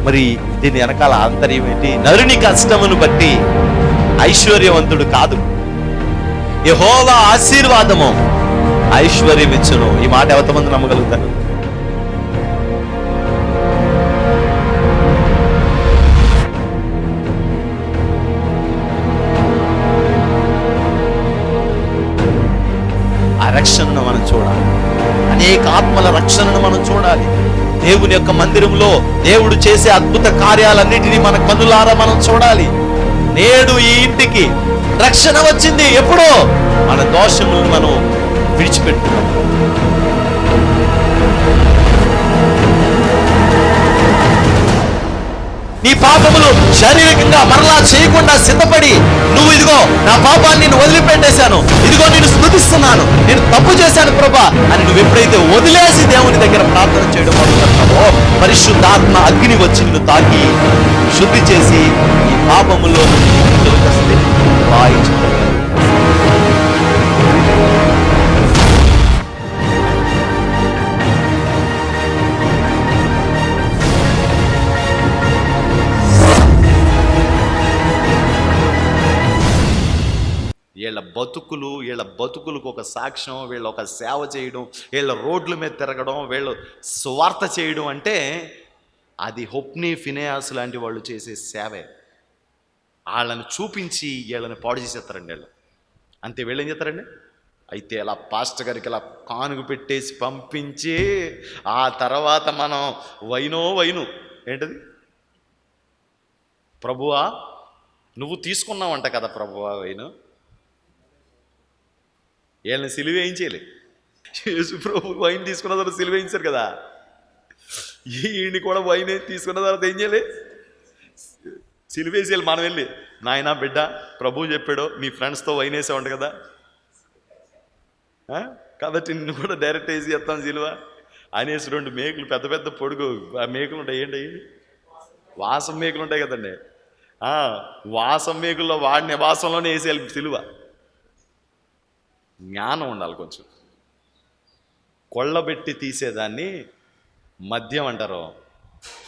మరి దీని వెనకాల ఆంతర్యం ఏంటి? నరుని కష్టమును బట్టి ఐశ్వర్యవంతుడు కాదు, యెహోవా ఆశీర్వాదము ఐశ్వర్యం ఇచ్చును. ఈ మాట ఎంతమంది నమ్మగలుగుతారు? ఆ రక్షణను మనం చూడాలి, అనేక ఆత్మల రక్షణను మనం చూడాలి. దేవుని యొక్క మందిరంలో దేవుడు చేసే అద్భుత కార్యాలన్నిటినీ మన కన్నులారా మనం చూడాలి. నేడు ఈ ఇంటికి రక్షణ వచ్చింది. ఎప్పుడో మన దోషములను మనం విడిచిపెట్టుకున్నాం. నీ పాపములు శారీరకంగా మరలా చేయకుండా సిద్ధపడి, నువ్వు ఇదిగో నా పాపాన్ని నేను వదిలిపెట్టేశాను, ఇదిగో నేను స్తుతిస్తున్నాను, నేను తప్పు చేశాను ప్రభా అని నువ్వు ఎప్పుడైతే వదిలేసి దేవుని దగ్గర ప్రార్థన చేయడం మొదలుపెడతావో, పరిశుద్ధాత్మ అగ్ని వచ్చి నిన్ను తాకి శుద్ధి చేసి ఈ పాపములో వీళ్ళ బతుకులకు ఒక సాక్ష్యం, వీళ్ళు ఒక సేవ చేయడం, వీళ్ళ రోడ్ల మీద తిరగడం, వీళ్ళు స్వార్థ చేయడం అంటే అది హొప్నీ ఫినేయాస్ లాంటి వాళ్ళు చేసే సేవే. వాళ్ళని చూపించి వీళ్ళని పాడు చేసేస్తారండి వీళ్ళు. అంతే. వీళ్ళు ఏం చేస్తారండి? అయితే ఇలా పాస్టర్ గారికి ఇలా కానుక పెట్టేసి పంపించి ఆ తర్వాత మనం వైను ఏంటది, ప్రభువా నువ్వు తీసుకున్నావంట కదా ప్రభువా వైను, వీళ్ళని సిలువ వేయించేయాలి. యేసు ప్రభు వైన్ తీసుకున్న తర్వాత సిలువ వేయించారు కదా, ఈయన్ని కూడా వైన్ తీసుకున్న తర్వాత ఏం చేయాలి? సిలువ వేసేయాలి. మనం వెళ్ళి, నాయనా బిడ్డ ప్రభువు చెప్పాడు నీ ఫ్రెండ్స్తో వైన్ వేసావంట కదా, కాబట్టి నిన్ను కూడా డైరెక్ట్ వేసి చేస్తాను సిలువ అనేసి 2 మేకులు పెద్ద పెద్ద పొడుగు ఆ మేకులు ఉంటాయి. ఏంటి వాసం మేకులు ఉంటాయి కదండి, వాసం మేకుల్లో వాడిన వాసంలోనే వేసేయాలి సిలువ. జ్ఞానం ఉండాలి కొంచెం. కొళ్ళబెట్టి తీసేదాన్ని మద్యం అంటారు,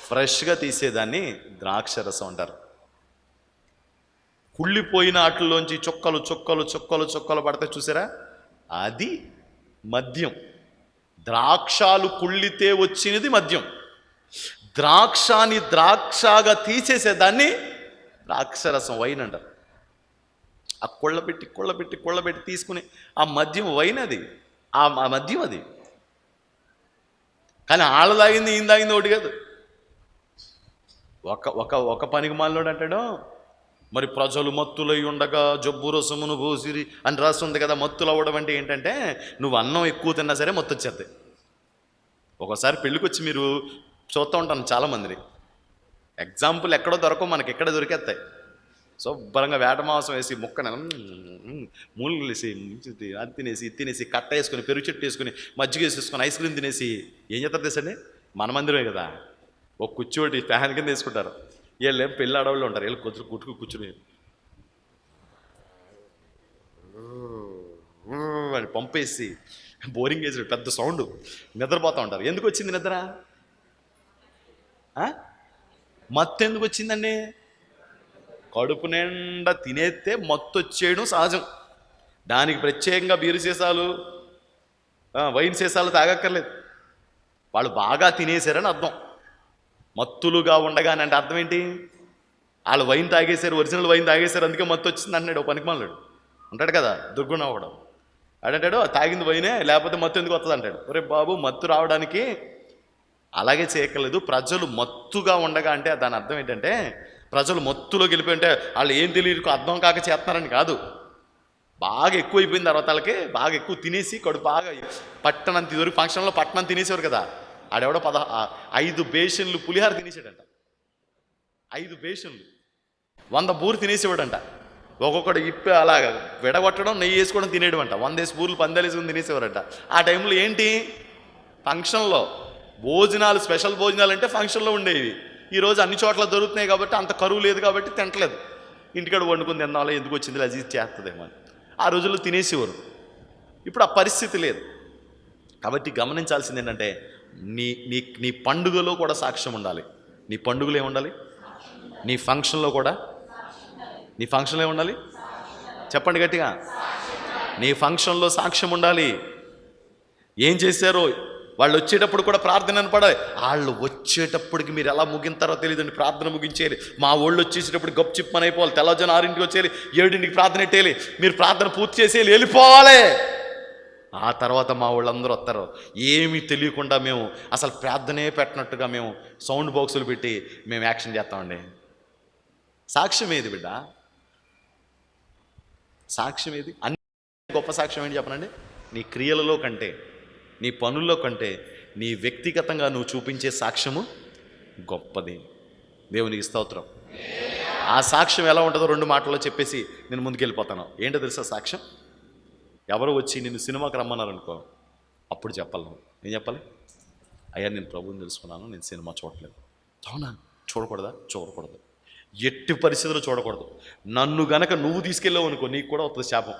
ఫ్రెష్గా తీసేదాన్ని ద్రాక్షరసం అంటారు. కుళ్ళిపోయిన ఆటల్లోంచి చుక్కలు చుక్కలు చుక్కలు చుక్కలు పడితే చూసారా, అది మద్యం. ద్రాక్షాలు కుళ్ళితే వచ్చినది మద్యం. ద్రాక్షాని ద్రాక్షగా తీసేసేదాన్ని ద్రాక్షరసం, వైన్ అంటారు. ఆ కొళ్ళబెట్టి తీసుకుని ఆ మద్యం వైన్, అది ఆ మద్యం అది. కానీ ఆళ్ళ తాగింది ఈయన తాగింది ఒకటి కాదు. ఒక పనికి మాలోడు అంటాడు, మరి ప్రజలు మత్తులై ఉండగా జబ్బు రసమును పోసిరి అని రాస్తుంది కదా. మత్తులు అవ్వడం అంటే ఏంటంటే, నువ్వు అన్నం ఎక్కువ తిన్నా సరే మత్తు వచ్చేది. ఒకసారి పెళ్ళికి వచ్చి మీరు చూస్తూ ఉంటాను చాలామందిని. ఎగ్జాంపుల్ ఎక్కడో దొరకవు, మనకి ఎక్కడ దొరికేస్తాయి. శుభ్రంగా వేట మాంసం వేసి ముక్కన మూలలు వేసి అది తినేసి కట్ట వేసుకొని పెరుగు చెట్టు వేసుకొని మజ్జిగ వేసేసుకొని ఐస్ క్రీమ్ తినేసి ఏం చేస్తారు తెలుసండి? మన మందిరమే కదా, ఒక కూర్చోటి ఫ్యాన్ కింద వేసుకుంటారు. వీళ్ళు ఏం పెళ్ళి ఆడవాళ్ళు ఉంటారు, వీళ్ళు కూర్చుని అని పంపేసి బోరింగ్ వేసి పెద్ద సౌండ్ నిద్రపోతూ ఉంటారు. ఎందుకు వచ్చింది నిద్ర? మత్తు ఎందుకు వచ్చిందండి? కడుపు నిండా తినేస్తే మత్తు వచ్చేయడం సహజం. దానికి ప్రత్యేకంగా బీరు సీసాలు వైన్ సీసాలు తాగక్కర్లేదు. వాళ్ళు బాగా తినేశారని అర్థం. మత్తులుగా ఉండగానే అంటే అర్థం ఏంటి? వాళ్ళు వైన్ తాగేశారు, ఒరిజినల్ వైన్ తాగేశారు, అందుకే మత్తు వచ్చింది అన్నాడు. పనికిమాలాడు అంటాడు కదా, దుర్గుణం అవ్వడం. అడంటాడు తాగింది వైనే, లేకపోతే మత్తు ఎందుకు వస్తుంది అంటాడు. ఒరే బాబు, మత్తు రావడానికి అలాగే చేయక్కర్లేదు. ప్రజలు మత్తుగా ఉండగా అంటే దాని అర్థం ఏంటంటే, ప్రజలు మత్తులో గెలిపి అంటే వాళ్ళు ఏం తెలియదు, అర్థం కాక చేస్తున్నారని కాదు. బాగా ఎక్కువైపోయిన తర్వాత వాళ్ళకి బాగా ఎక్కువ తినేసి కడుపు బాగా పట్టణం తిరిగి ఫంక్షన్లో పట్టణం తినేసేవారు కదా. ఆడెవడో 5 బేషన్లు పులిహార తినేసాడంట. 5 బేషన్లు 100 బూరు తినేసేవాడంట. ఒక్కొక్కడు ఇప్పి అలా విడగొట్టడం, నెయ్యి వేసుకోవడం తినేయడం అంట. 100 బూర్లు పందాలు వేసుకుని తినేసేవారంట. ఆ టైంలో ఏంటి, ఫంక్షన్లో భోజనాలు, స్పెషల్ భోజనాలు అంటే ఫంక్షన్లో ఉండేవి. ఈరోజు అన్ని చోట్ల దొరుకుతున్నాయి కాబట్టి అంత కరువు లేదు కాబట్టి తింటలేదు. ఇంటికాడ వండుకుని తిన్నాలో ఎందుకు వచ్చింది లజీజ్ చేస్తుందేమో అని ఆ రోజుల్లో తినేసేవారు. ఇప్పుడు ఆ పరిస్థితి లేదు. కాబట్టి గమనించాల్సింది ఏంటంటే, నీ పండుగలో కూడా సాక్ష్యం ఉండాలి, నీ పండుగలు ఏముండాలి? నీ ఫంక్షన్లో కూడా నీ ఫంక్షన్లో ఏముండాలి? చెప్పండి గట్టిగా. నీ ఫంక్షన్లో సాక్ష్యం ఉండాలి. ఏం చేశారో వాళ్ళు వచ్చేటప్పుడు కూడా ప్రార్థన పడాలి. వాళ్ళు వచ్చేటప్పటికి మీరు ఎలా ముగింతారో తెలియదండి. ప్రార్థన ముగించేయాలి. మా వాళ్ళు వచ్చేసేటప్పుడు గప్ చిప్పని అయిపోవాలి. తెల్లవారుజామున 6ంటికి వచ్చేయాలి, 7ంటికి ప్రార్థన పెట్టేయాలి. మీరు ప్రార్థన పూర్తి చేసేయాలి, వెళ్ళిపోవాలి. ఆ తర్వాత మా వాళ్ళందరూ వస్తారు. ఏమీ తెలియకుండా మేము అసలు ప్రార్థనే పెట్టినట్టుగా మేము సౌండ్ బాక్సులు పెట్టి మేము యాక్షన్ చేస్తామండి. సాక్ష్యం ఏది బిడ్డ? సాక్ష్యం ఏది? అన్ని గొప్ప సాక్ష్యం ఏంటి చెప్పనండి? నీ క్రియలలో కంటే, నీ పనుల్లో కంటే, నీ వ్యక్తిగతంగా నువ్వు చూపించే సాక్ష్యము గొప్పది. దేవునికి స్తోత్రం. ఆ సాక్ష్యం ఎలా ఉంటుందో 2 మాటల్లో చెప్పేసి నేను ముందుకెళ్ళిపోతాను. ఏంటో తెలుసా సాక్ష్యం? ఎవరు వచ్చి నిన్ను సినిమాకి రమ్మన్నారనుకో, అప్పుడు చెప్పాలి. నేను చెప్పాలి, అయ్యా నేను ప్రభువుని తెలుసుకున్నాను, నేను సినిమా చూడలేదు. అవునా? చూడకూడదా? చూడకూడదు. ఎట్టి పరిస్థితుల్లో చూడకూడదు. నన్ను గనక నువ్వు తీసుకెళ్ళావు అనుకో, నీకు కూడా వస్తుంది శాపం.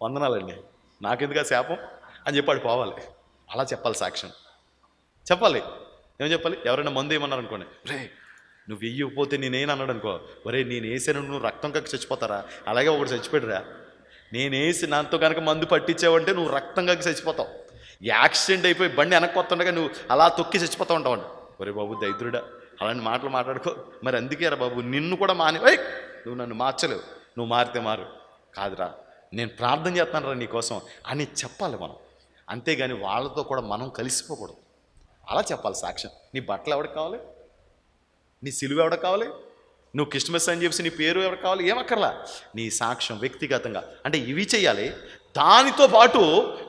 వందనాలండి, నాకెందుకు ఆ శాపం అని చెప్పాడు పోవాలి. అలా చెప్పాలి సాక్ష్యం. చెప్పాలి. ఏం చెప్పాలి? ఎవరైనా మందు ఏమన్నారు అనుకోండి, రే నువ్వు వెయ్యకపోతే నేనేనన్నాడు అనుకో, ఒరే నేను వేసాను నువ్వు రక్తం కక్కి చచ్చిపోతారా? అలాగే ఒకటి చచ్చిపోయాడురా, నేనేసి నాతో కనుక మందు పట్టించావంటే నువ్వు రక్తం కక్కి చచ్చిపోతావు. యాక్సిడెంట్ అయిపోయి బండి వెనక్కి వస్తుండగా నువ్వు అలా తొక్కి చచ్చిపోతూ ఉంటావండి. ఒరే బాబు దైద్రుడా, అలాంటి మాటలు మాట్లాడుకో. మరి అందుకే రా బాబు నిన్ను కూడా నువ్వు నన్ను మార్చలేవు, నువ్వు మారితే మారు. కాదురా నేను ప్రార్థన చేస్తాను రా నీకోసం అని చెప్పాలి మనం. అంతేగాని వాళ్ళతో కూడా మనం కలిసిపోకూడదు. అలా చెప్పాలి సాక్ష్యం. నీ బట్టలు ఎవరికి కావాలి? నీ సిలువ ఎవరికి కావాలి? నువ్వు క్రిస్మస్ అని చెప్పి నీ పేరు ఎవరికి కావాలి? ఏమక్కర్లా. నీ సాక్ష్యం వ్యక్తిగతంగా అంటే ఇవి చేయాలి. దానితో పాటు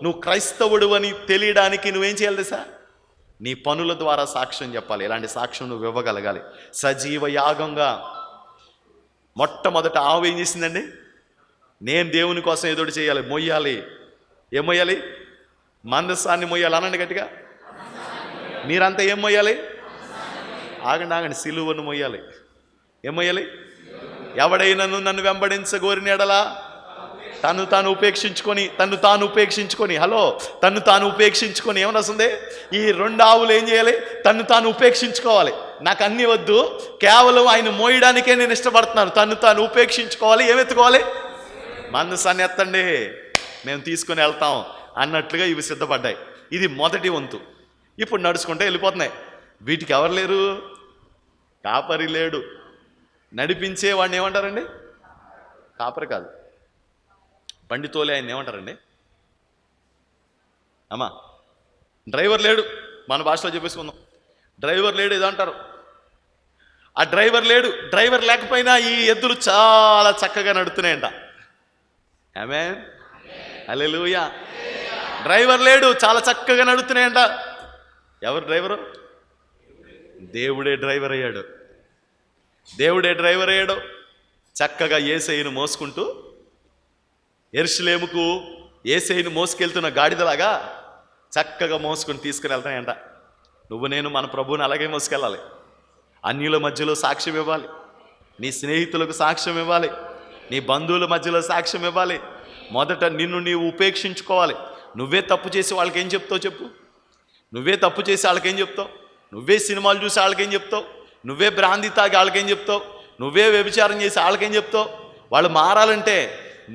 నువ్వు క్రైస్తవుడు అని తెలియడానికి నువ్వేం చేయాలి తెలుసా? నీ పనుల ద్వారా సాక్ష్యం చెప్పాలి. ఇలాంటి సాక్ష్యం నువ్వు ఇవ్వగలగాలి. సజీవ యాగంగా మొట్టమొదట ఆవు ఏం చేసిందండి? నేను దేవుని కోసం ఏదోటి చేయాలి, మొయ్యాలి. ఏం మొయ్యాలి? మందసాన్ని మొయ్యాలి. అనండి గట్టిగా. మీరంతా ఏం మొయ్యాలి? ఆగండి, సిలువను మొయ్యాలి. ఏం మొయ్యాలి? ఎవడైనా నన్ను వెంబడించగోరిన ఎడలా తను తాను ఉపేక్షించుకొని హలో తను తాను ఉపేక్షించుకొని ఏమని వస్తుంది? ఈ 2 ఆవులు ఏం చేయాలి? తను తాను ఉపేక్షించుకోవాలి. నాకు అన్నీ వద్దు, కేవలం ఆయన మోయడానికే నేను ఇష్టపడుతున్నాను. తను తాను ఉపేక్షించుకోవాలి. ఏమెత్తుకోవాలి? మందసాన్ని ఎత్తండి, మేము తీసుకొని వెళ్తాం అన్నట్లుగా ఇవి సిద్ధపడ్డాయి. ఇది మొదటి వంతు. ఇప్పుడు నడుచుకుంటే వెళ్ళిపోతున్నాయి. వీటికి ఎవరు లేరు? కాపరి లేడు. నడిపించే వాడిని ఏమంటారండి? కాపరి కాదు, బండి తోలే ఆయన ఏమంటారండి? అమ్మా డ్రైవర్ లేడు, మన భాషలో చెప్పేసుకుందాం. డ్రైవర్ లేడు ఏదో అంటారు. ఆ డ్రైవర్ లేడు. డ్రైవర్ లేకపోయినా ఈ ఎద్దులు చాలా చక్కగా నడుతున్నాయంట. ఆమేన్, హల్లెలూయా. డ్రైవర్ లేడు, చాలా చక్కగా నడుతున్నాయంట. ఎవరు డ్రైవరు? దేవుడే డ్రైవర్ అయ్యాడు. దేవుడే డ్రైవర్ అయ్యాడు. చక్కగా యేసయ్యను మోసుకుంటూ యెరూషలేముకు యేసయ్యను మోసుకెళ్తున్న గాడిదలాగా చక్కగా మోసుకుని తీసుకుని వెళ్తాయంట. నువ్వు నేను మన ప్రభువుని అలాగే మోసుకెళ్ళాలి. అన్యుల మధ్యలో సాక్ష్యం ఇవ్వాలి. నీ స్నేహితులకు సాక్ష్యం ఇవ్వాలి. నీ బంధువుల మధ్యలో సాక్ష్యం ఇవ్వాలి. మొదట నిన్ను నీవు ఉపేక్షించుకోవాలి. నువ్వే తప్పు చేసి వాళ్ళకేం చెప్తావు చెప్పు? నువ్వే తప్పు చేసి వాళ్ళకేం చెప్తావు? నువ్వే సినిమాలు చూసి వాళ్ళకేం చెప్తావు? నువ్వే బ్రాందీ తాగి వాళ్ళకేం చెప్తావు? నువ్వే వ్యభిచారం చేసి వాళ్ళకేం చెప్తావు? వాళ్ళు మారాలంటే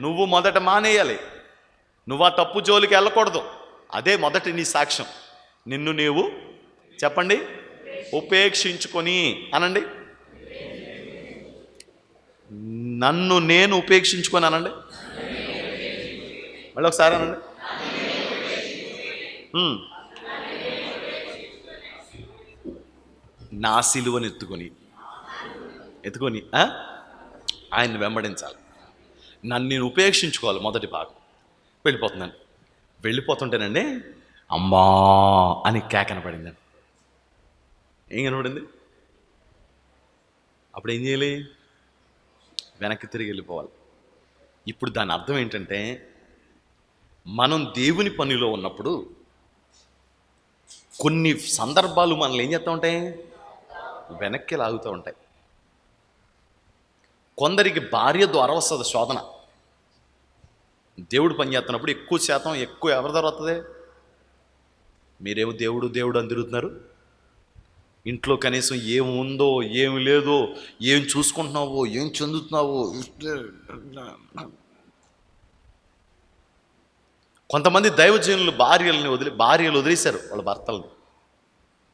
నువ్వు మొదట మానేయాలి. నువ్వు ఆ తప్పు జోలికి వెళ్ళకూడదు. అదే మొదటి నీ సాక్ష్యం. నిన్ను నీవు చెప్పండి ఉపేక్షించుకొని అనండి. నన్ను నేను ఉపేక్షించుకొని అనండి. మళ్ళీ ఒకసారి అనండి. నా సిలువను ఎత్తుకొని ఆయన్ని వెంబడించాలి. నన్ను నేను ఉపేక్షించుకోవాలి. మొదటి భాగం. వెళ్ళిపోతుంటేనండి అమ్మా అని కేక కనపడిందండి. ఏం కనపడింది? అప్పుడు ఏం చేయాలి? వెనక్కి తిరిగి వెళ్ళిపోవాలి. ఇప్పుడు దాని అర్థం ఏంటంటే, మనం దేవుని పనిలో ఉన్నప్పుడు కొన్ని సందర్భాలు మనల్ని ఏం చేస్తూ ఉంటాయి? వెనక్కి లాగుతూ ఉంటాయి. కొందరికి భార్య ద్వారా వస్తుంది శోధన. దేవుడు పని చేస్తున్నప్పుడు ఎక్కువ ఎవరి ద్వారా వస్తుంది? మీరేమో దేవుడు అని తిరుగుతున్నారు, ఇంట్లో కనీసం ఏం ఉందో ఏమి లేదో, ఏం చూసుకుంటున్నావో, ఏం చెందుతున్నావో. కొంతమంది దైవజనులు భార్యలు వదిలేశారు వాళ్ళ భర్తలను.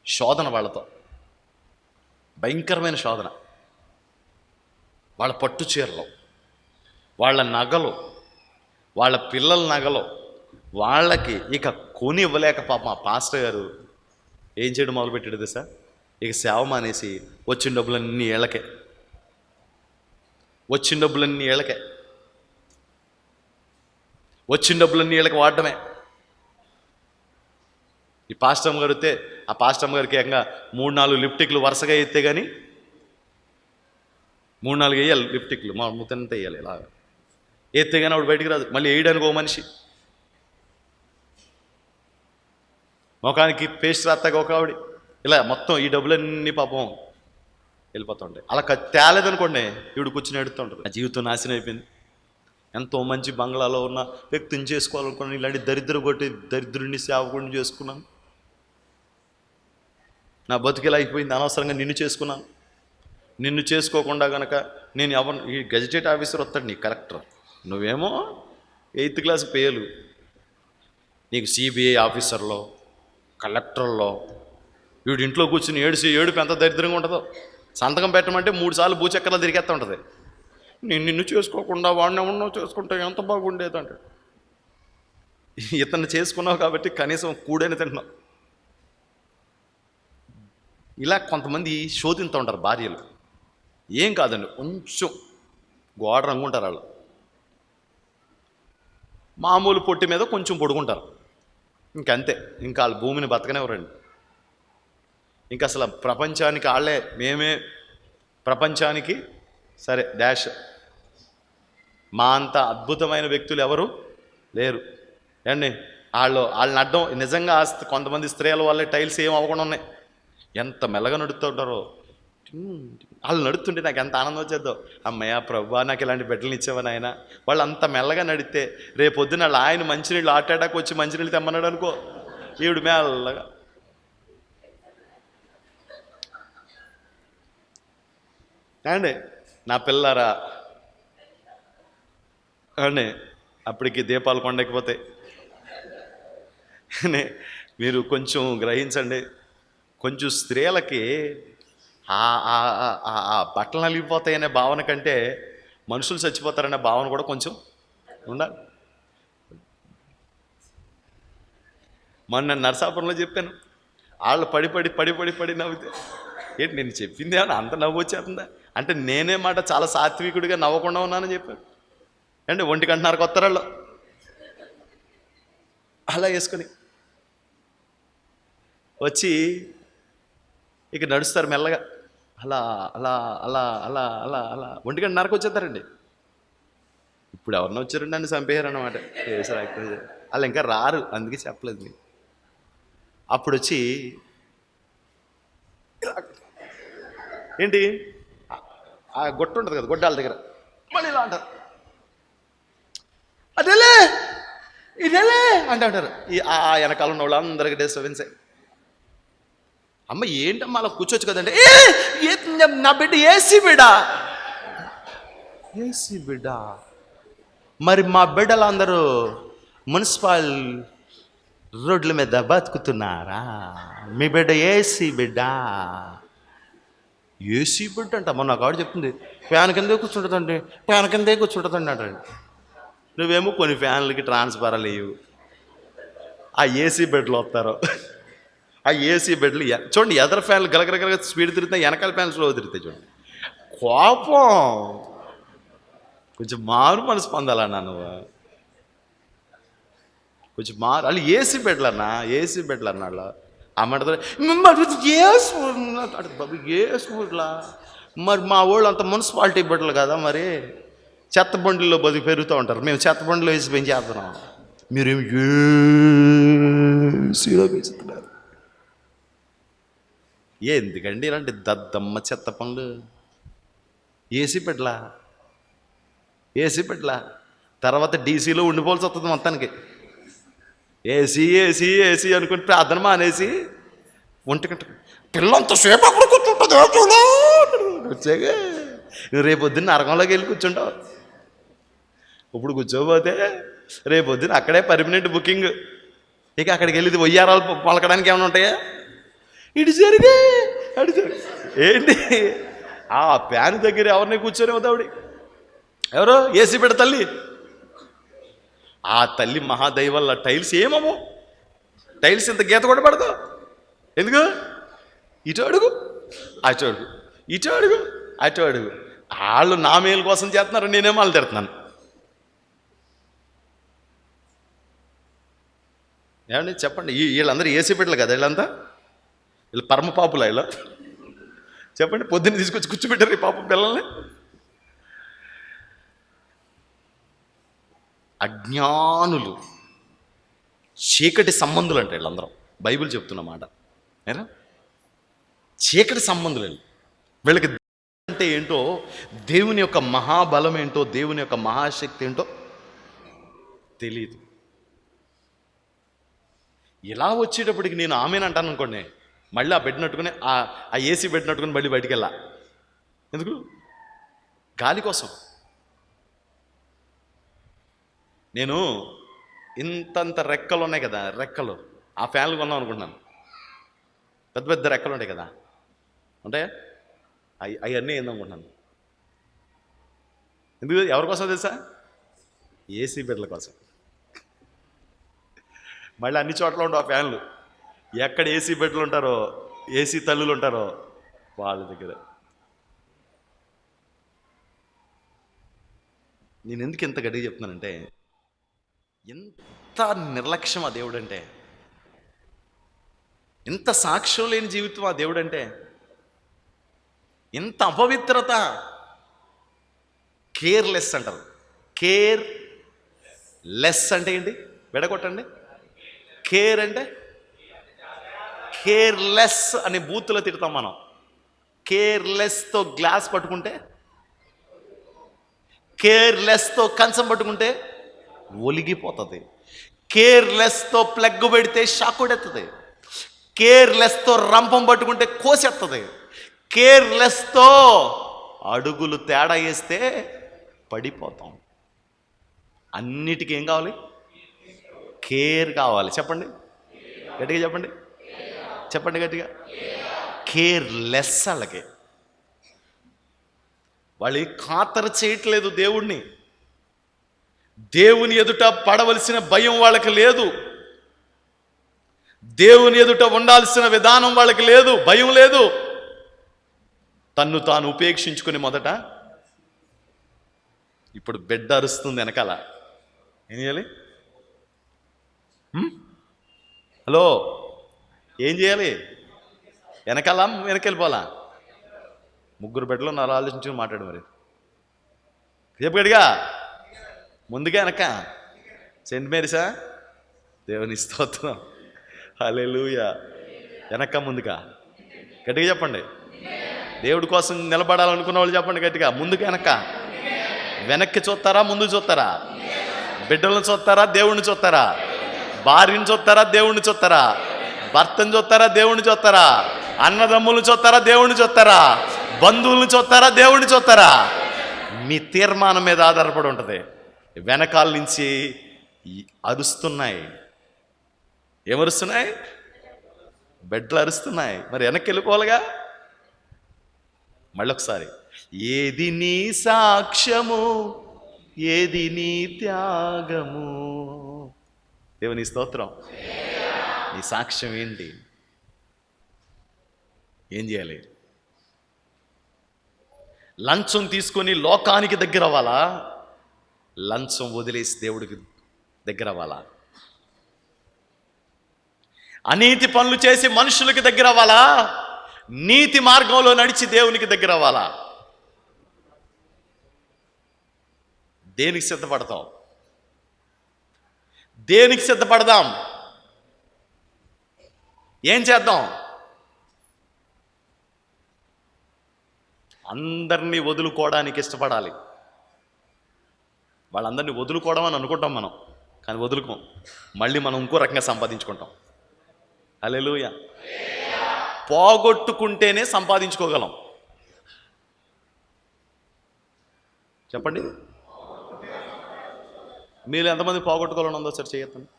శోధన వాళ్ళతో, భయంకరమైన శోధన. వాళ్ళ పట్టు చీరలు, వాళ్ళ నగలు, వాళ్ళ పిల్లల నగలు వాళ్ళకి ఇక కొని ఇవ్వలేక పాపం ఆ పాస్టర్ గారు ఏం చేయడం మొదలుపెట్టాడు తెలుసా? ఇక సేవ మానేసి వచ్చిన డబ్బులన్నీ ఏళ్ళకే, వచ్చిన డబ్బులన్నీ ఏళ్ళకి వాడటమే. ఈ పాస్టమ్ గారు వస్తే ఆ పాస్టమ్ గారికి ఏకంగా 3-4 లిప్టిక్లు వరుసగా ఎత్తే కానీ 3-4 వేయాలి లిప్టిక్లు, మా ముతంతా వేయాలి. ఇలాగా ఎత్తే కానీ ఆవిడ బయటికి రాదు. మళ్ళీ వేయడానికి ఓ మనిషి, ముఖానికి పేస్ట్ రాస్తాక ఒక ఆవిడ, ఇలా మొత్తం ఈ డబ్బులన్నీ పాపం వెళ్ళిపోతుంటాయి. అలా తేలేదనుకోండి ఈవిడ కూర్చుని ఎడుతుంటారు. నా జీవితం నాశనం అయిపోయింది. ఎంతో మంచి బంగ్లాలో ఉన్న వ్యక్తిని చేసుకోవాలనుకున్నాను, ఇలాంటి దరిద్రుడిని సేవకుడిని చేసుకున్నాను. నా బతుకిలా అయిపోయింది, అనవసరంగా నిన్ను చేసుకున్నాను. నిన్ను చేసుకోకుండా కనుక నేను ఈ గెజిటేట్ ఆఫీసర్ వస్తాడు, నీ కలెక్టర్, నువ్వేమో 8th క్లాస్ పేలు, నీకు సిబిఐ ఆఫీసర్లో కలెక్టర్లో. వీడు ఇంట్లో కూర్చుని ఏడుపు ఎంత దరిద్రంగా ఉంటుందో. సంతకం పెట్టమంటే 3 సార్లు భూచక్రంలో తిరిగేస్తూ ఉంటుంది. నేను నిన్ను చేసుకోకుండా వాడిని ఎవరినో చేసుకుంటే ఎంత బాగుండేది అంటే, ఇతన్ని చేసుకున్నావు కాబట్టి కనీసం కూడైనా తింటున్నావు. ఇలా కొంతమంది శోధిస్తూ ఉంటారు భార్యలు. ఏం కాదండి, కొంచెం గోడ రంగుంటారు వాళ్ళు. మామూలు పొట్టి మీద కొంచెం పొడుగుంటారు, ఇంకంతే. ఇంకా వాళ్ళు భూమిని బతకనివ్వరండి. ఇంకా అసలు ప్రపంచానికి వాళ్ళే, మేమే ప్రపంచానికి సరే డాష్. మా అంత అద్భుతమైన వ్యక్తులు ఎవరు లేరు అండి. వాళ్ళని అడ్డం నిజంగా కొంతమంది స్త్రీల వల్లే టైల్స్ ఏం అవ్వకుండా ఉన్నాయి. ఎంత మెల్లగా నడుస్తుంటారో. వాళ్ళు నడుస్తుంటే నాకు ఎంత ఆనందం వచ్చేద్దో. అమ్మయ్య ప్రభువా, నాకు ఇలాంటి బిడ్డలు ఇచ్చేవని ఆయన. వాళ్ళు అంత మెల్లగా నడితే రేపొద్దున వాళ్ళ ఆయన మంచినీళ్ళు ఆటాడాకు వచ్చి మంచినీళ్ళు తెమ్మన్నాడు అనుకో, ఈవిడ మెల్లగా. అండి నా పిల్లరా అండి, అప్పటికి దీపాలు కొండెక్కిపోతాయి. మీరు కొంచెం గ్రహించండి. కొంచెం స్త్రీలకి ఆ బట్టలు నలిగిపోతాయనే భావన కంటే మనుషులు చచ్చిపోతారనే భావన కూడా కొంచెం ఉండాలి. మొన్న నరసాపురంలో చెప్పాను, వాళ్ళు పడి నవ్వుతే, ఏంటి నేను చెప్పింది అని అంత నవ్వు వచ్చేస్తుందా అంటే, నేనే మాట చాలా సాత్వికుడిగా నవ్వకుండా ఉన్నానని చెప్పాను. అంటే 1:30కు వస్తారాళ్ళు అలా వేసుకొని వచ్చి ఇక నడుస్తారు మెల్లగా. అలా అలా అలా అలా అలా అలా 1:30కు వచ్చేస్తారండి. ఇప్పుడు ఎవరినో వచ్చారండి నన్ను చంపేయారన్నమాట. వాళ్ళు ఇంకా రారు, అందుకే చెప్పలేదు మీకు. అప్పుడు వచ్చి ఏంటి ఆ గొట్ట ఉంటుంది కదా, గొడ్డాల దగ్గర మళ్ళీ ఇలా అంటారు, అదేలే ఇదేలే అంటారు. ఆ వెనకాల ఉన్న వాళ్ళు అందరికీ డిస్టర్బెన్సే. అమ్మ ఏంటమ్మా అలా కూర్చోవచ్చు కదంటే, నా బిడ్డ ఏసీ బిడ్డ. మరి మా బిడ్డలు అందరూ మున్సిపల్ రోడ్ల మీద బతుకుతున్నారా? మీ బిడ్డ ఏసీ బిడ్డ అంట. మొన్న నాకు ఆవిడ చెప్తుంది, ఫ్యాన్ కిందే కూర్చుంటుందండి అంటాడు. నువ్వేమో కొన్ని ఫ్యాన్లకి ట్రాన్స్ఫారాలు లేవు. ఆ ఏసీ బెడ్లు వస్తారు. ఆ ఏసీ బెడ్లు చూడండి, ఎదర ఫ్యాన్లు గలగలగల స్పీడ్ తిరుగుతాయి, వెనకాల ఫ్యాన్లు స్లో తిరుగుతాయి. చూడండి, కోపం. కొంచెం మారు మనసు పొందాలన్నా నువ్వు, కొంచెం మారు. వాళ్ళు ఏసీ బెడ్లన్నా వాళ్ళు అమ్మంటారు, ఏసులా. మరి మా వాళ్ళు అంత మున్సిపాలిటీ బెడ్లు కదా, మరి చెత్త బండిలో బతికి పెరుగుతూ ఉంటారు. మేము చెత్త బండిలో వేసి పెంచేస్తున్నాం, మీరేమి ఏసీలో పెంచుతున్నారు. ఎందుకండి ఇలాంటి దద్దమ్మ చెత్త పనులు? ఏసీ పెట్టలా తర్వాత డీసీలో ఉండిపోవాల్సి వస్తుంది మొత్తానికి. ఏసీ అనుకుని ప్రార్థన మానేసి ఒంటిగంట పిల్లంత సేపు అక్కడ కూర్చుంటుంది వచ్చాక రేపొద్దున్న నరకంలోకి వెళ్ళి కూర్చుంటావు. ఇప్పుడు కూర్చోపోతే రేపొద్దున అక్కడే పర్మనెంట్ బుకింగ్. ఇక అక్కడికి వెళ్ళి వయ్యారాలు పలకడానికి ఏమైనా ఉంటాయా? ఇటు జరిగే అటు జరిగి ఏంటి ఆ ఫ్యాన్ దగ్గర ఎవరిని కూర్చొని అవుతావిడి? ఎవరో ఏసీ పెడ తల్లి. ఆ తల్లి మహాదైవల్ల టైల్స్ ఏమవు, టైల్స్ ఇంత గీత కూడా పడదు. ఎందుకు? ఇటు అడుగు అటు అడుగు, ఇటు అడుగు అటు అడుగు. వాళ్ళు నా మేలు కోసం చేస్తున్నారు, నేనేమో వాళ్ళు తిడుతున్నాను. ఏమండి చెప్పండి, వీళ్ళందరూ ఏసీ పెట్టలు కదా, వీళ్ళు పరమ పాపులా ఇలా? చెప్పండి, పొద్దున్న తీసుకొచ్చి కూర్చోబెట్టారు ఈ పాపం పిల్లల్ని. అజ్ఞానులు, చీకటి సంబంధులు అంటే వీళ్ళందరూ. బైబిల్ చెప్తున్నమాట ఏనా, చీకటి సంబంధులు. వీళ్ళకి అంటే ఏంటో, దేవుని యొక్క మహాబలం ఏంటో, దేవుని యొక్క మహాశక్తి ఏంటో తెలియదు. ఇలా వచ్చేటప్పటికి నేను ఆమెనంటాను అనుకోండి, మళ్ళీ ఆ బెడ్ నట్టుకుని ఆ ఏసీ బెడ్ నట్టుకుని మళ్ళీ బయటికి వెళ్ళా. ఎందుకు? గాలి కోసం. నేను ఇంతంత రెక్కలు ఉన్నాయి కదా, రెక్కలు ఆ ఫ్యాన్లు కొన్నాం అనుకుంటున్నాను. పెద్ద పెద్ద రెక్కలు ఉంటాయి కదా, ఉంటాయా? అవన్నీ ఏందనుకుంటున్నాను. ఎందుకు? ఎవరి కోసం తెలుసా? ఏసీ బెడ్ల కోసం. మళ్ళీ అన్ని చోట్ల ఉండవు ఆ ఫ్యాన్లు. ఎక్కడ ఏసీ బెడ్లు ఉంటారో, ఏసీ తల్లులు ఉంటారో వాళ్ళ దగ్గర. నేను ఎందుకు ఇంత గట్టిగా చెప్తున్నానంటే, ఎంత నిర్లక్ష్యం ఆ దేవుడు అంటే, ఎంత సాక్ష్యం లేని జీవితం ఆ దేవుడు అంటే, ఎంత అపవిత్రత. కేర్లెస్ అంటారు. కేర్ లెస్ అంటే ఏంటి? విడగొట్టండి. కేర్ అంటే కేర్లెస్ అని బూతులో తిడతాం మనం. కేర్లెస్తో గ్లాస్ పట్టుకుంటే, కేర్లెస్తో కంచం పట్టుకుంటే ఒలిగిపోతుంది. కేర్లెస్తో ప్లగ్ పెడితే షాకుడెత్తది. కేర్లెస్తో రంపం పట్టుకుంటే కోసెత్తది. కేర్లెస్తో అడుగులు తేడా వేస్తే పడిపోతాం. అన్నిటికీ ఏం కావాలి? కేర్ కావాలి. చెప్పండి గట్టిగా, చెప్పండి చెప్పండి గట్టిగా. కేర్లెస్. వాళ్ళకి వాళ్ళు ఖాతరు చేయట్లేదు దేవుణ్ణి. దేవుని ఎదుట పడవలసిన భయం వాళ్ళకి లేదు. దేవుని ఎదుట ఉండాల్సిన విధానం వాళ్ళకి లేదు, భయం లేదు. తన్ను తాను ఉపేక్షించుకుని మొదట, ఇప్పుడు బిడ్డ అరుస్తుంది వెనకాల, ఏం చేయాలి? హలో, ఏం చేయాలి? వెనకాల వెనకెళ్ళిపోవాలా? ముగ్గురు బిడ్డలు నాలుగు ఆలోచించుకుని మాట్లాడు. మరి రేపు గడిగా ముందుగా వెనక. సెయింట్ మేరీసా? దేవుని స్తోత్రం, హల్లెలూయా. వెనక ముందుగా గట్టిగా చెప్పండి. దేవుడి కోసం నిలబడాలనుకున్న వాళ్ళు చెప్పండి గట్టిగా. ముందుకు వెనక. వెనక్కి చూస్తారా, ముందు చూస్తారా? బిడ్డలను చూస్తారా, దేవుణ్ణి చూస్తారా? భార్యను చూస్తారా, దేవుణ్ణి చూస్తారా? భర్తను చూస్తారా, దేవుణ్ణి చూస్తారా? అన్నదమ్ములను చూస్తారా, దేవుణ్ణి చూస్తారా? బంధువులను చూస్తారా, దేవుణ్ణి చూస్తారా? మీ తీర్మానం మీద ఆధారపడి ఉంటుంది. వెనకాల నుంచి అరుస్తున్నాయి. ఏమరుస్తున్నాయి? బెడ్లు అరుస్తున్నాయి. మరి వెనక్కి వెళ్ళిపోవాలిగా. మళ్ళొకసారి, ఏది నీ సాక్ష్యము, ఏది నీ త్యాగము? దేవుని స్తోత్రం. నీ సాక్ష్యం ఏంటి? ఏం చేయాలి? లంచం తీసుకొని లోకానికి దగ్గర అవ్వాలా? లంచం వదిలేసి దేవుడికి దగ్గర అవ్వాలా? అనీతి పనులు చేసి మనుషులకి దగ్గర అవ్వాలా? నీతి మార్గంలో నడిచి దేవునికి దగ్గర అవ్వాలా? దేనికి సిద్ధపడతాం? దేనికి సిద్ధపడదాం? ఏం చేద్దాం? అందరినీ వదులుకోవడానికి ఇష్టపడాలి. వాళ్ళందరినీ వదులుకోవడం అని అనుకుంటాం మనం, కానీ వదులుకోం. మళ్ళీ మనం ఇంకో రకంగా సంపాదించుకుంటాం. హల్లెలూయా. పోగొట్టుకుంటేనే సంపాదించుకోగలం. చెప్పండి, మీరు ఎంతమంది పోగొట్టుకోవాలని ఉందో సార్ చేయొద్దండి.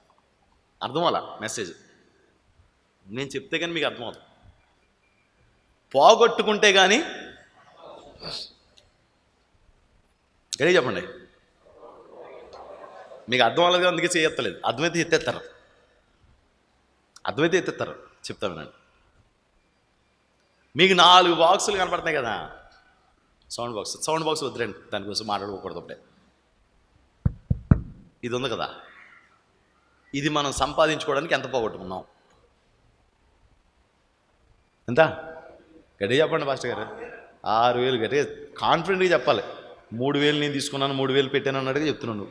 అర్థం అలా మెసేజ్ నేను చెప్తే కానీ మీకు అర్థమవుతుంది. పోగొట్టుకుంటే కానీ గడి చెప్పండి. మీకు అర్థం అవ్వలేదు, అందుకే చేయత్తలేదు. అర్థమైతే ఎత్తేస్తారు, అర్థమైతే ఎత్తేస్తారు. చెప్తాను నేను. మీకు 4 బాక్సులు కనపడుతున్నాయి కదా, సౌండ్ బాక్స్ వద్దురండి, దానికోసం మాట్లాడుకోకూడదు. ఒకటే ఇది ఉంది కదా, ఇది మనం సంపాదించుకోవడానికి ఎంత పోగొట్టుకున్నాం? ఎంత? గట్టిగా చెప్పండి మాస్టర్ గారు. 6,000. గట్టిగా కాన్ఫిడెంట్గా చెప్పాలి. 3,000 నేను తీసుకున్నాను, 3,000 పెట్టాను అన్నట్టుగా చెప్తున్నాను.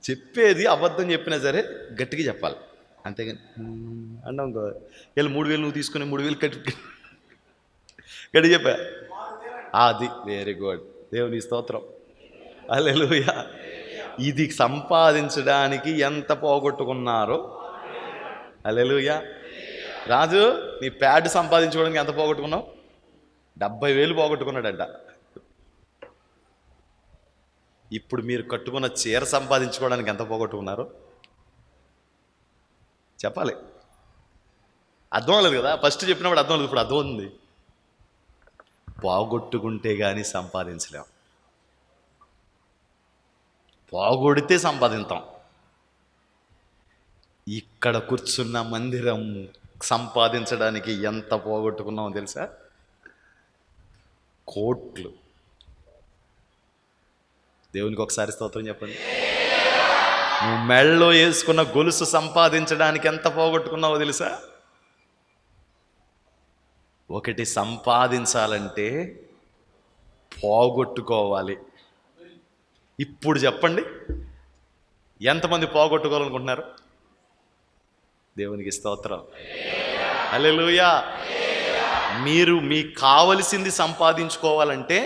చెప్పేది అబద్ధం చెప్పినా సరే గట్టిగా చెప్పాలి, అంతేగాని అన్నా ఇంకో వీళ్ళు 3,000 నువ్వు తీసుకుని 3,000 కట్టి గట్టిగా చెప్పా. అది వెరీ గుడ్, దేవుని స్తోత్రం, హల్లెలూయా. ఇది సంపాదించడానికి ఎంత పోగొట్టుకున్నారో, హల్లెలూయా. రాజు, నీ ప్యాడ్ సంపాదించుకోవడానికి ఎంత పోగొట్టుకున్నావు? 70,000 పోగొట్టుకున్నాడంట. ఇప్పుడు మీరు కట్టుకున్న చీర సంపాదించుకోవడానికి ఎంత పోగొట్టుకున్నారు చెప్పాలి. అర్థం అవ్వలేదు కదా, ఫస్ట్ చెప్పినప్పుడు అర్థం లేదు, ఇప్పుడు అర్థం ఉంది. పోగొట్టుకుంటే కానీ సంపాదించలేం, పోగొడితే సంపాదిస్తాం. ఇక్కడ కూర్చున్న మందిరం సంపాదించడానికి ఎంత పోగొట్టుకున్నామో తెలుసా? కోట్లు. దేవునికి ఒకసారి స్తోత్రం చెప్పండి. నువ్వు మెళ్ళలో వేసుకున్న గొలుసు సంపాదించడానికి ఎంత పోగొట్టుకున్నావో తెలుసా? ఒకటి సంపాదించాలంటే పోగొట్టుకోవాలి. ఇప్పుడు చెప్పండి, ఎంతమంది పోగొట్టుకోవాలనుకుంటున్నారు? దేవునికి స్తోత్రం, హల్లెలూయా. మీరు మీకు కావలసింది సంపాదించుకోవాలంటే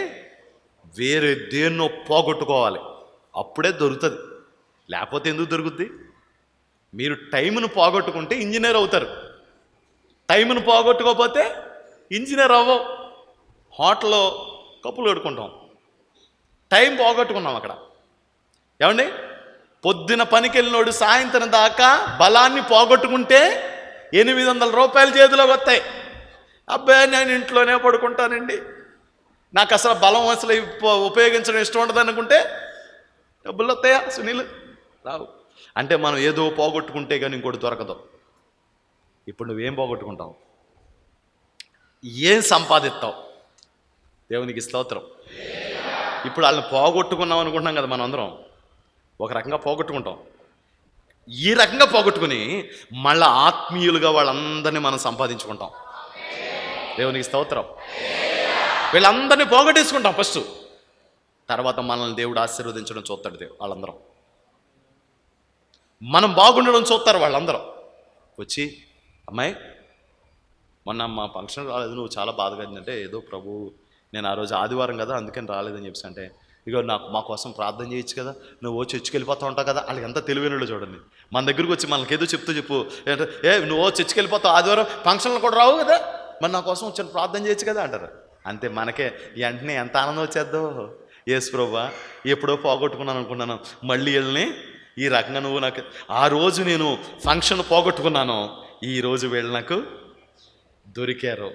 వేరే దేన్నో పోగొట్టుకోవాలి, అప్పుడే దొరుకుతుంది. లేకపోతే ఎందుకు దొరుకుద్ది? మీరు టైంను పోగొట్టుకుంటే ఇంజనీర్ అవుతారు, టైంను పోగొట్టుకోకపోతే ఇంజనీర్ అవ్వవు. హోటల్లో కప్పులు కడుకుంటాం, టైం పోగొట్టుకున్నాం అక్కడ. ఏమండి, పొద్దున పనికి వెళ్ళినోడు సాయంత్రం దాకా బలాన్ని పోగొట్టుకుంటే 800 రూపాయలు చేతిలోకి వస్తాయి. అబ్బాయి నేను ఇంట్లోనే పడుకుంటానండి, నాకు అసలు బలం అసలు ఉపయోగించడం ఇష్టం ఉండదు అనుకుంటే డబ్బులు వస్తాయా? సునీల్ రావు. అంటే మనం ఏదో పోగొట్టుకుంటే కానీ ఇంకోటి దొరకదు. ఇప్పుడు నువ్వేం పోగొట్టుకుంటావు? ఏం సంపాదిస్తావు? దేవునికి స్తోత్రం. ఇప్పుడు వాళ్ళని పోగొట్టుకున్నాం అనుకుంటున్నాం కదా, మనం అందరం ఒక రకంగా పోగొట్టుకుంటాం. ఈ రకంగా పోగొట్టుకుని మళ్ళీ ఆత్మీయులుగా వాళ్ళందరినీ మనం సంపాదించుకుంటాం. దేవునికి స్తోత్రం. వీళ్ళందరినీ పోగొట్టేసుకుంటాం ఫస్ట్, తర్వాత మనల్ని దేవుడు ఆశీర్వదించడం చూస్తాడు. వాళ్ళందరం మనం బాగుండడం చూస్తారు. వాళ్ళందరూ వచ్చి, అమ్మాయి మొన్న మా ఫంక్షన్ రాలేదు, నువ్వు చాలా బాధగా అంటే, ఏదో ప్రభు నేను ఆ రోజు ఆదివారం కదా అందుకని రాలేదని చెప్పి అంటే, ఇగో నాకు మా కోసం ప్రార్థన చేయొచ్చు కదా, నువ్వు చర్చికి వెళ్ళిపోతా ఉంటావు కదా. వాళ్ళకి ఎంత తెలివైనలో చూడండి. మన దగ్గరికి వచ్చి మనకి ఏదో చెప్తూ ఏంటంటే, నువ్వు చర్చికి వెళ్ళిపోతావు, ఆదివారం ఫంక్షన్లు కూడా రావు కదా, మరి నా కోసం వచ్చి ప్రార్థన చేయొచ్చు కదా అంటారు. అంతే, మనకే వెంటనే ఎంత ఆనందం వచ్చేద్దో. యేసు ప్రభువా, ఎప్పుడో పోగొట్టుకున్నాను అనుకున్నాను, మళ్ళీ వీళ్ళని ఈ రకంగా నువ్వు నాకు, ఆ రోజు నేను ఫంక్షన్ పోగొట్టుకున్నాను, ఈరోజు వీళ్ళు నాకు దొరికారు.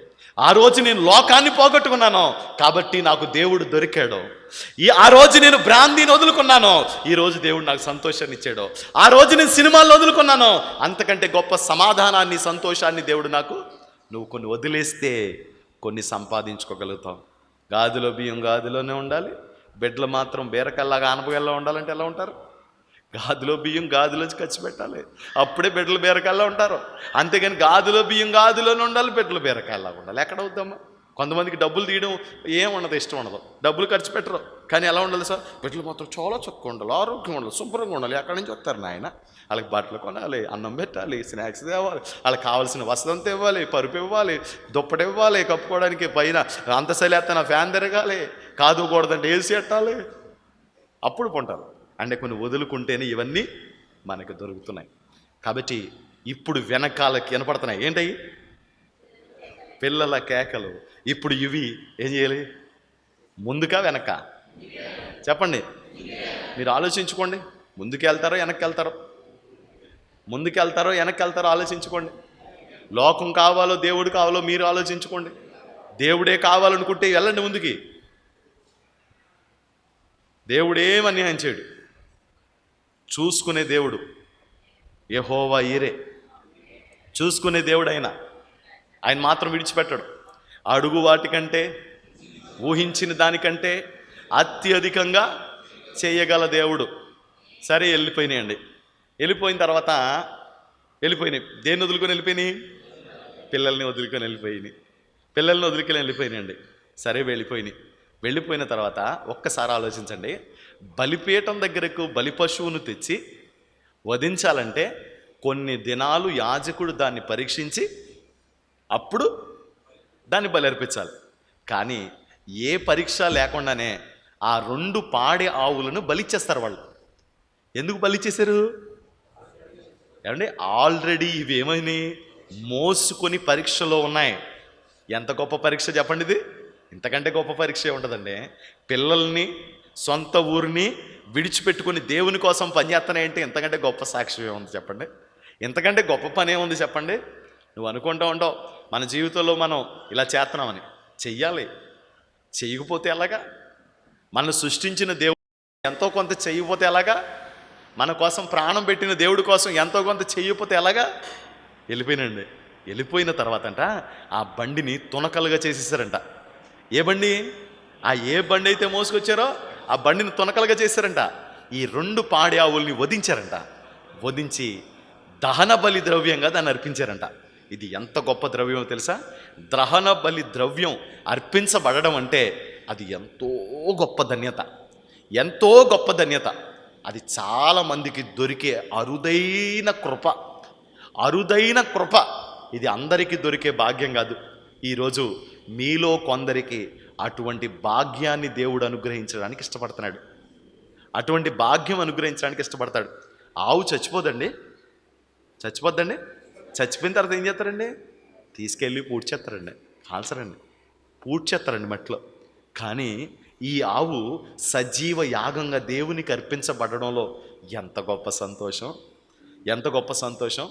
ఆ రోజు నేను లోకాన్ని పోగొట్టుకున్నాను కాబట్టి నాకు దేవుడు దొరికాడు. ఆ రోజు నేను బ్రాందీని వదులుకున్నాను, ఈరోజు దేవుడు నాకు సంతోషాన్ని ఇచ్చాడు. ఆ రోజు నేను సినిమాల్లో వదులుకున్నాను, అంతకంటే గొప్ప సమాధానాన్ని, సంతోషాన్ని దేవుడు నాకు. నువ్వు కొన్ని వదిలేస్తే కొన్ని సంపాదించుకోగలుగుతావు. గాదిలో బియ్యం గాదిలోనే ఉండాలి, బిడ్డలు మాత్రం బీరకల్లాగా ఆనపగల్లా ఉండాలంటే ఎలా ఉంటారు? గాదిలో బియ్యం గాదిలోంచి ఖర్చు పెట్టాలి, అప్పుడే బిడ్డలు బీరకాయలా ఉంటారు. అంతేగాని గాదిలో బియ్యం గాదిలోనే ఉండాలి, బిడ్డలు బీరకాయలా ఉండాలి. ఎక్కడ అవుతామా? కొంతమందికి డబ్బులు తీయడం ఏం ఉండదు, ఇష్టం ఉండదు, డబ్బులు ఖర్చు పెట్టరు. కానీ ఎలా ఉండాలి సార్? బిడ్డలు మాత్రం చాలా చక్కగా ఉండాలి, ఆరోగ్యంగా ఉండాలి, శుభ్రంగా ఉండాలి. ఎక్కడి నుంచి వస్తారు నాయన? వాళ్ళకి బట్టలు కొనాలి, అన్నం పెట్టాలి, స్నాక్స్ తేవాలి, వాళ్ళకి కావాల్సిన వసతంతా ఇవ్వాలి, పరుపు ఇవ్వాలి, దుప్పటి ఇవ్వాలి, కప్పుకోవడానికి పైన అంతశైలేత్తన ఫ్యాన్ తిరగాలి, కాదుకూడదంటే ఏసీ పెట్టాలి, అప్పుడు పొంటారు. అంటే కొన్ని వదులుకుంటేనే ఇవన్నీ మనకు దొరుకుతున్నాయి. కాబట్టి ఇప్పుడు వెనకాలకి వినపడుతున్నాయి. ఏంటవి? పిల్లల కేకలు. ఇప్పుడు ఇవి ఏం చేయాలి? ముందుకా వెనక? చెప్పండి, మీరు ఆలోచించుకోండి. ముందుకు వెళ్తారో వెనక్కి వెళ్తారో? ముందుకు వెళ్తారో వెనక్కి వెళ్తారో ఆలోచించుకోండి. లోకం కావాలో దేవుడు కావాలో మీరు ఆలోచించుకోండి. దేవుడే కావాలనుకుంటే వెళ్ళండి ముందుకి. దేవుడేం అన్యాయం చేయడు. చూసుకునే దేవుడు యెహోవా ఈరే. చూసుకునే దేవుడు ఆయన మాత్రం విడిచిపెట్టడు. అడుగు వాటికంటే, ఊహించిన దానికంటే అత్యధికంగా చేయగల దేవుడు. సరే, వెళ్ళిపోయినాయండి. వెళ్ళిపోయిన తర్వాత దేన్ని వదులుకొని వెళ్ళిపోయినాయి? పిల్లల్ని వదులుకొని వెళ్ళిపోయినాయి. పిల్లల్ని వదులుకొని వెళ్ళిపోయినాయండి. సరే, వెళ్ళిపోయిన తర్వాత ఒక్కసారి ఆలోచించండి. బలిపీఠం దగ్గరకు బలి పశువును తెచ్చి వధించాలంటే కొన్ని దినాలు యాజకుడు దాన్ని పరీక్షించి అప్పుడు దాన్ని బలి అర్పించాలి. కానీ ఏ పరీక్ష లేకుండానే ఆ 2 పాడి ఆవులను బలిచ్చేస్తారు వాళ్ళు. ఎందుకు బలిచ్చేశారు? ఏమండి, ఆల్రెడీ ఇవి ఏమైనాయి? మోసుకొని పరీక్షలో ఉన్నాయి. ఎంత గొప్ప పరీక్ష చెప్పండి ఇది! ఇంతకంటే గొప్ప పరీక్ష ఉంటుందండి. పిల్లల్ని, సొంత ఊరిని విడిచిపెట్టుకుని దేవుని కోసం పనిచేస్తున్నాయంటే ఇంతకంటే గొప్ప సాక్ష్యం ఏముంది చెప్పండి? ఇంతకంటే గొప్ప పని ఏముంది చెప్పండి? నువ్వు అనుకుంటూ ఉంటావు మన జీవితంలో మనం ఇలా చేస్తున్నామని. చెయ్యాలి. చేయకపోతే ఎలాగా? మనల్ని సృష్టించిన దేవుడు ఎంతో కొంత చేయకపోతే ఎలాగా? మన కోసం ప్రాణం పెట్టిన దేవుడి కోసం ఎంతో కొంత చేయకపోతే ఎలాగా? వెళ్ళిపోయిన తర్వాత ఆ బండిని తునకలుగా చేసేసారంట. ఏ బండి? ఏ బండి అయితే మోసుకొచ్చారో ఆ బండిని తునకలుగా చేశారంట. ఈ 2 పాడి ఆవుల్ని వధించారంట. వధించి దహన బలి ద్రవ్యంగా దాన్ని అర్పించారంట. ఇది ఎంత గొప్ప ద్రవ్యమో తెలుసా? దహన బలి ద్రవ్యం అర్పించబడడం అంటే అది ఎంతో గొప్ప ధన్యత. ఎంతో గొప్ప ధన్యత. అది చాలామందికి దొరికే అరుదైన కృప. ఇది అందరికీ దొరికే భాగ్యం కాదు. ఈరోజు మీలో కొందరికి అటువంటి భాగ్యాన్ని దేవుడు అనుగ్రహించడానికి ఇష్టపడుతున్నాడు. అటువంటి భాగ్యం అనుగ్రహించడానికి ఇష్టపడతాడు. ఆవు చచ్చిపోద్దండి. చచ్చిపోయిన తర్వాత ఏం చేస్తారండి? తీసుకెళ్ళి పూడ్చేస్తారండి. కాల్చరండి, పూడ్చేస్తారండి మట్టిలో. కానీ ఈ ఆవు సజీవ యాగంగా దేవునికి అర్పించబడడంలో ఎంత గొప్ప సంతోషం!